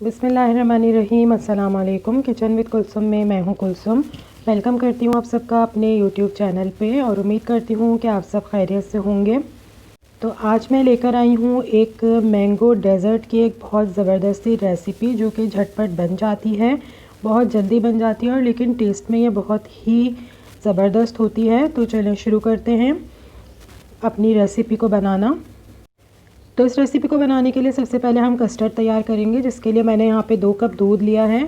बिस्मिल्लाहिर्रहमानिर्रहीम। अस्सलाम वालेकुम। किचन विद कुलसुम में मैं हूं कुलसुम। वेलकम करती हूं आप सबका अपने यूट्यूब चैनल पे और उम्मीद करती हूं कि आप सब खैरियत से होंगे। तो आज मैं लेकर आई हूं एक मैंगो डेज़र्ट की एक बहुत ज़बरदस्ती रेसिपी जो कि झटपट बन जाती है, बहुत जल्दी बन जाती है और लेकिन टेस्ट में ये बहुत ही ज़बरदस्त होती है। तो चलें शुरू करते हैं अपनी रेसिपी को बनाना। तो इस रेसिपी को बनाने के लिए सबसे पहले हम कस्टर्ड तैयार करेंगे, जिसके लिए मैंने यहाँ पे 2 कप दूध लिया है।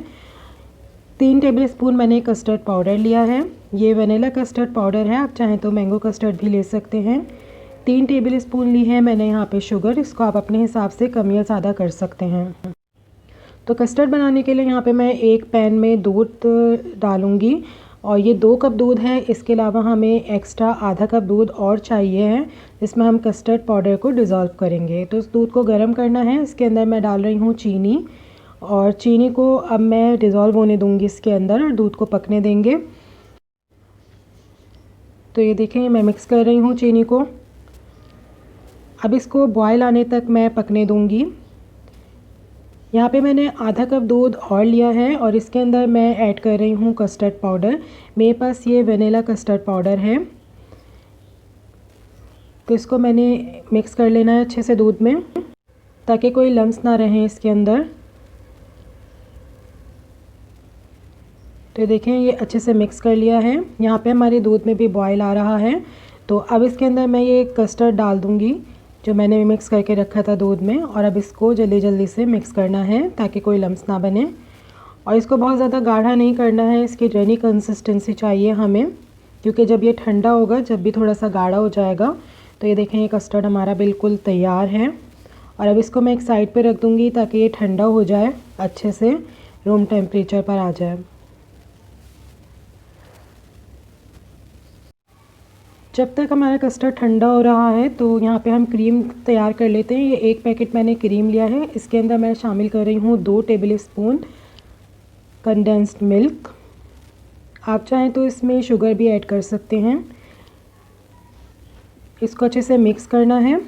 3 टेबलस्पून मैंने कस्टर्ड पाउडर लिया है। ये वनीला कस्टर्ड पाउडर है, आप चाहें तो मैंगो कस्टर्ड भी ले सकते हैं। 3 टेबलस्पून ली है मैंने यहाँ पे शुगर, इसको आप अपने हिसाब से कम या ज़्यादा कर सकते हैं। तो कस्टर्ड बनाने के लिए यहाँ पे मैं एक पैन में दूध डालूँगी और ये 2 कप दूध है। इसके अलावा हमें एक्स्ट्रा आधा कप दूध और चाहिए है, जिसमें हम कस्टर्ड पाउडर को डिज़ोल्व करेंगे। तो इस दूध को गर्म करना है। इसके अंदर मैं डाल रही हूँ चीनी और चीनी को अब मैं डिज़ोल्व होने दूँगी इसके अंदर और दूध को पकने देंगे। तो ये देखें मैं मिक्स कर रही हूँ चीनी को। अब इसको बॉयल आने तक मैं पकने दूँगी। यहाँ पे मैंने आधा कप दूध और लिया है और इसके अंदर मैं ऐड कर रही हूँ कस्टर्ड पाउडर। मेरे पास ये वनीला कस्टर्ड पाउडर है। तो इसको मैंने मिक्स कर लेना है अच्छे से दूध में, ताकि कोई लम्स ना रहें इसके अंदर। तो देखें ये अच्छे से मिक्स कर लिया है। यहाँ पे हमारे दूध में भी बॉयल आ रहा है। तो अब इसके अंदर मैं ये कस्टर्ड डाल दूँगी जो मैंने मिक्स करके रखा था दूध में, और अब इसको जल्दी जल्दी से मिक्स करना है ताकि कोई लम्स ना बने। और इसको बहुत ज़्यादा गाढ़ा नहीं करना है, इसकी रनी कंसिस्टेंसी चाहिए हमें, क्योंकि जब ये ठंडा होगा, जब भी थोड़ा सा गाढ़ा हो जाएगा। तो ये देखें ये कस्टर्ड हमारा बिल्कुल तैयार है। और अब इसको मैं एक साइड पे रख दूँगी ताकि ये ठंडा हो जाए, अच्छे से रूम टेम्परेचर पर आ जाए। जब तक हमारा कस्टर्ड ठंडा हो रहा है तो यहाँ पे हम क्रीम तैयार कर लेते हैं। ये एक पैकेट मैंने क्रीम लिया है। इसके अंदर मैं शामिल कर रही हूँ 2 टेबलस्पून कंडेंस्ड मिल्क। आप चाहें तो इसमें शुगर भी ऐड कर सकते हैं। इसको अच्छे से मिक्स करना है।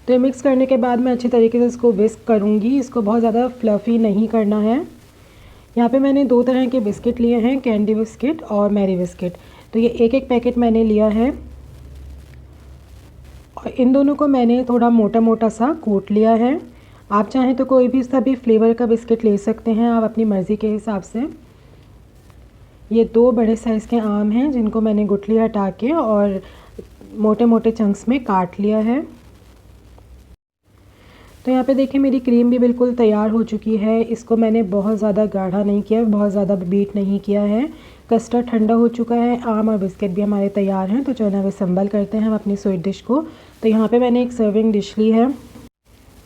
तो ये मिक्स करने के बाद मैं अच्छी तरीके से इसको विस्क करूँगी। इसको बहुत ज़्यादा फ्लफ़ी नहीं करना है। यहाँ पे मैंने 2 तरह के बिस्किट लिए हैं, कैंडी बिस्किट और मैरी बिस्किट। तो ये एक एक पैकेट मैंने लिया है और इन दोनों को मैंने थोड़ा मोटा मोटा सा कूट लिया है। आप चाहें तो कोई भी सभी फ्लेवर का बिस्किट ले सकते हैं, आप अपनी मर्ज़ी के हिसाब से। ये 2 बड़े साइज़ के आम हैं जिनको मैंने गुठली हटा के और मोटे मोटे चंक्स में काट लिया है। तो यहाँ पे देखिए मेरी क्रीम भी बिल्कुल तैयार हो चुकी है। इसको मैंने बहुत ज़्यादा गाढ़ा नहीं किया, बहुत ज़्यादा बीट नहीं किया है। कस्टर्ड ठंडा हो चुका है, आम और बिस्किट भी हमारे तैयार हैं। तो चलो अब असम्बल करते हैं हम अपनी स्वीट डिश को। तो यहाँ पे मैंने एक सर्विंग डिश ली है।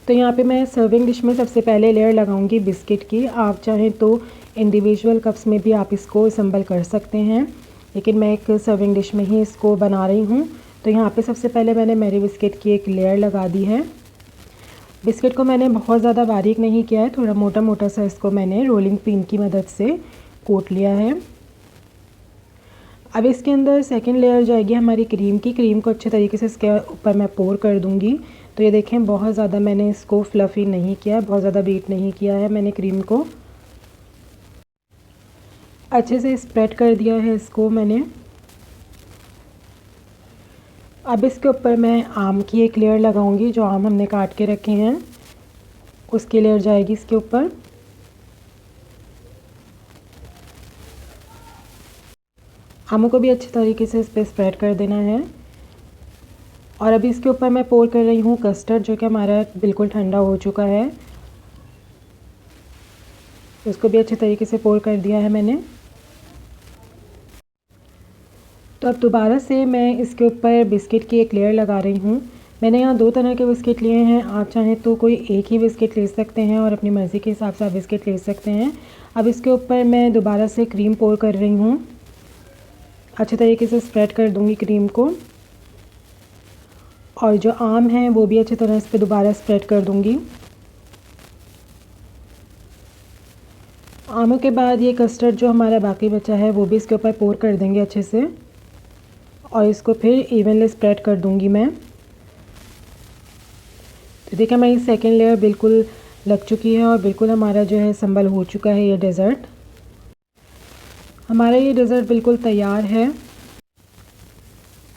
तो यहाँ पे मैं सर्विंग डिश में सबसे पहले लेयर लगाऊंगी बिस्किट की। आप चाहें तो इंडिविजुअल कप्स में भी आप इसको असम्बल कर सकते हैं, लेकिन मैं एक सर्विंग डिश में ही इसको बना रही हूँ। तो यहाँ पे सबसे पहले मैंने मैरी बिस्किट की एक लेयर लगा दी है। बिस्किट को मैंने बहुत ज़्यादा बारीक नहीं किया है, थोड़ा मोटा मोटा सा इसको मैंने रोलिंग पिन की मदद से कोट लिया है। अब इसके अंदर सेकंड लेयर जाएगी हमारी क्रीम की। क्रीम को अच्छे तरीके से इसके ऊपर मैं पोर कर दूंगी। तो ये देखें बहुत ज़्यादा मैंने इसको फ्लफ़ी नहीं किया है, बहुत ज़्यादा बीट नहीं किया है। मैंने क्रीम को अच्छे से स्प्रेड कर दिया है इसको मैंने। अब इसके ऊपर मैं आम की एक लेयर लगाऊंगी, जो आम हमने काट के रखे हैं उसकी लेयर जाएगी इसके ऊपर। आमों को भी अच्छे तरीके से इस पर स्प्रेड कर देना है। और अभी इसके ऊपर मैं पोर कर रही हूँ कस्टर्ड, जो कि हमारा बिल्कुल ठंडा हो चुका है। इसको भी अच्छे तरीके से पोर कर दिया है मैंने। तो अब दोबारा से मैं इसके ऊपर बिस्किट की एक लेयर लगा रही हूँ। मैंने यहाँ 2 तरह के बिस्किट लिए हैं, आप चाहें तो कोई एक ही बिस्किट ले सकते हैं और अपनी मर्ज़ी के हिसाब से आप बिस्किट ले सकते हैं। अब इसके ऊपर मैं दोबारा से क्रीम पोर कर रही हूँ। अच्छे तरीके से स्प्रेड कर दूँगी क्रीम को, और जो आम है वो भी अच्छी तरह इस पर दोबारा स्प्रेड कर दूँगी। आमों के बाद ये कस्टर्ड जो हमारा बाकी बचा है वो भी इसके ऊपर पोर कर देंगे अच्छे से, और इसको फिर इवनली स्प्रेड कर दूँगी मैं। तो देखिए हमारी सेकेंड लेयर बिल्कुल लग चुकी है और बिल्कुल हमारा जो है संभल हो चुका है ये डेज़र्ट। हमारा ये डेज़र्ट बिल्कुल तैयार है।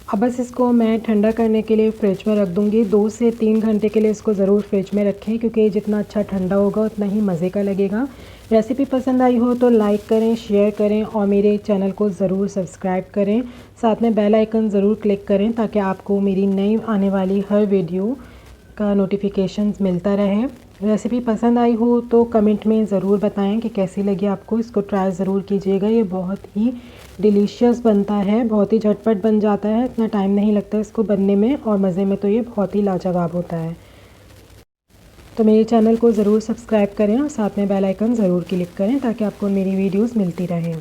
अब बस इसको मैं ठंडा करने के लिए फ़्रिज में रख दूँगी। 2 से 3 घंटे के लिए इसको ज़रूर फ्रिज में रखें, क्योंकि जितना अच्छा ठंडा होगा उतना ही मज़े का लगेगा। रेसिपी पसंद आई हो तो लाइक करें, शेयर करें और मेरे चैनल को ज़रूर सब्सक्राइब करें। साथ में बेल आइकन ज़रूर क्लिक करें ताकि आपको मेरी नई आने वाली हर वीडियो का नोटिफिकेशंस मिलता रहे। रेसिपी पसंद आई हो तो कमेंट में ज़रूर बताएं कि कैसी लगी आपको। इसको ट्राई ज़रूर कीजिएगा, ये बहुत ही डिलीशियस बनता है, बहुत ही झटपट बन जाता है, इतना टाइम नहीं लगता इसको बनने में और मज़े में तो ये बहुत ही लाजवाब होता है। तो मेरे चैनल को ज़रूर सब्सक्राइब करें और साथ में बेल आइकन ज़रूर क्लिक करें ताकि आपको मेरी वीडियोस मिलती रहें।